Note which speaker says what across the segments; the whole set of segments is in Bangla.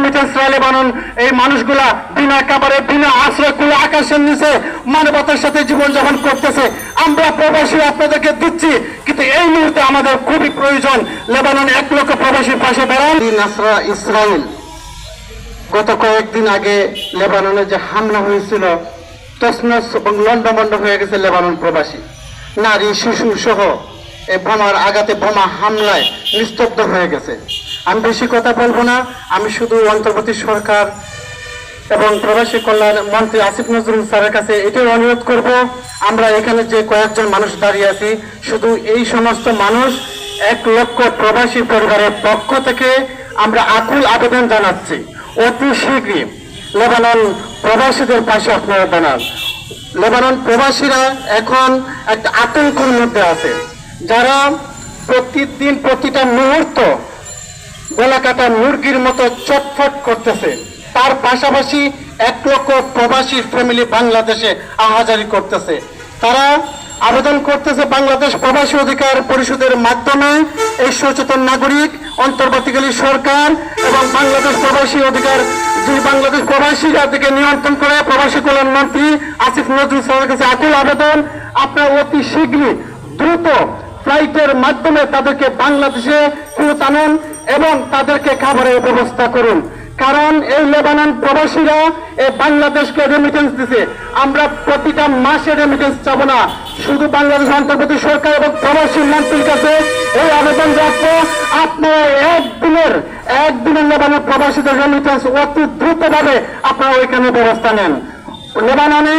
Speaker 1: রেমিটেন্সরা লেবানন এই মানুষগুলা বিনা খাবারে বিনা আশ্রয় খুলে আকাশের নিচে মানবতার সাথে জীবনযাপন করতেছে। আমরা প্রবাসী আপনাদেরকে দিচ্ছি, কিন্তু এই মুহূর্তে আমাদের খুবই প্রয়োজন লেবানন 1 লক্ষ প্রবাসীর পাশে দাঁড়ান। ইসরায়েল গত কয়েকদিন আগে লেবাননে যে হামলা হয়েছিল, তছনছ এবং লন্ডভন্ড হয়ে গেছে লেবানন প্রবাসী, নারী শিশু সহ এই বোমার আঘাতে বোমা হামলায় নিস্তব্ধ হয়ে গেছে। আমি বেশি কথা বলবো না, আমি শুধু অন্তর্বর্তী সরকার এবং প্রবাসী কল্যাণ মন্ত্রী আসিফ নজরুল স্যারের কাছে এটাই অনুরোধ করব, আমরা এখানে যে কয়েকজন মানুষ দাঁড়িয়ে আছি, শুধু এই সমস্ত মানুষ 1 লক্ষ প্রবাসী পরিবারের পক্ষ থেকে আমরা আকুল আবেদন জানাচ্ছি, অতি শীঘ্রই লেবানন প্রবাসীদের পাশে আপনারা দাঁড়ান। লেবানন প্রবাসীরা এখন একটা আতঙ্কের মধ্যে আছে, যারা প্রতিদিন প্রতিটা মুহূর্ত গলা কাটা মুরগির মতো চটফট করতেছে। তার পাশাপাশি 1 লক্ষ প্রবাসী ফ্যামিলি বাংলাদেশে আহাজারি করতেছে। তারা আবেদন করতেছে বাংলাদেশ প্রবাসী অধিকার পরিষদের মাধ্যমে এই সচেতন নাগরিক, অন্তর্বর্তীকালীন সরকার এবং বাংলাদেশ প্রবাসী অধিকার, যিনি বাংলাদেশ প্রবাসীদেরকে নিয়ন্ত্রণ করে প্রবাসী কল্যাণ মন্ত্রী আসিফ নজরুল স্যারের কাছে আকুল আবেদন, আপনারা অতি শীঘ্রই দ্রুত ফ্লাইটের মাধ্যমে তাদেরকে বাংলাদেশে ফেরত আনুন এবং তাদেরকে খাবারের ব্যবস্থা করুন। কারণ এই লেবানন প্রবাসীরা এই বাংলাদেশকে রেমিটেন্স দিছে, আমরা প্রতিটা মাসে রেমিটেন্স চাবো না। শুধু বাংলাদেশ অন্তর্বর্তী সরকার এবং প্রবাসী মন্ত্রীর কাছে এই আবেদন রাখবো, আপনারা একদিনের লেবানন প্রবাসীদের রেমিটেন্স অতি দ্রুতভাবে আপনারা ওইখানে ব্যবস্থা নেন। লেবাননে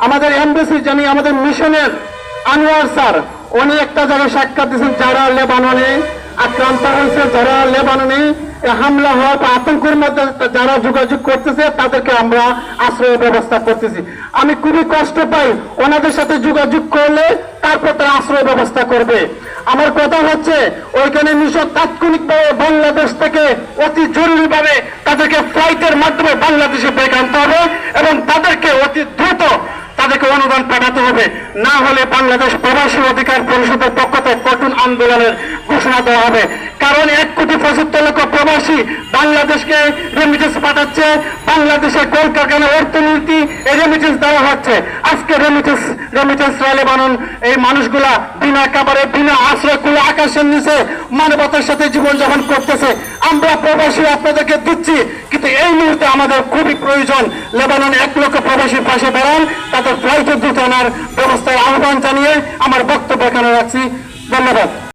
Speaker 1: আমাদের এমবেসি, জানি আমাদের মিশনের আনোয়ার স্যার, উনি একটা জায়গায় সাক্ষাৎ দিয়েছেন, যারা লেবাননে আক্রান্ত হয়েছে, যারা লেবাননে হামলা হওয়ার বা আতঙ্কের মধ্যে যারা যোগাযোগ করতেছে, তাদেরকে আমরা আশ্রয়ের ব্যবস্থা করতেছি। আমি খুবই কষ্ট পাই, ওনাদের সাথে যোগাযোগ করলে তারপর তারা আশ্রয় ব্যবস্থা করবে। আমার কথা হচ্ছে ওইখানে মিশন তাৎক্ষণিকভাবে বাংলাদেশ থেকে অতি জরুরিভাবে তাদেরকে ফ্লাইটের মাধ্যমে বাংলাদেশে ডেকে আনতে হবে এবং তাদেরকে অতি দ্রুত তাদেরকে অনুদান পাঠাতে হবে, না হলে বাংলাদেশ প্রবাসী অধিকার পরিষদের পক্ষ থেকে কঠোর আন্দোলনের ঘোষণা দেওয়া হবে। কারণ 1,75,00,000 প্রবাসী বাংলাদেশকে রেমিটেন্স পাঠাচ্ছে, বাংলাদেশের কলকারখানা অর্থনীতি এই রেমিটেন্স দেওয়া হচ্ছে। আজকে রেমিটেন্সরা লেবানন এই মানুষগুলা বিনা খাবারে বিনা আশ্রয় খুলে আকাশের নিচে মানবতার সাথে জীবনযাপন করতেছে। আমরা প্রবাসী আপনাদেরকে দিচ্ছি, কিন্তু এই মুহূর্তে আমাদের খুবই প্রয়োজন লেবানন 1 লক্ষ প্রবাসীর পাশে দাঁড়ান, তাদের ফ্লাইটে দ্রুত আনার ব্যবস্থার আহ্বান জানিয়ে আমার বক্তব্য এখানে রাখছি। ধন্যবাদ।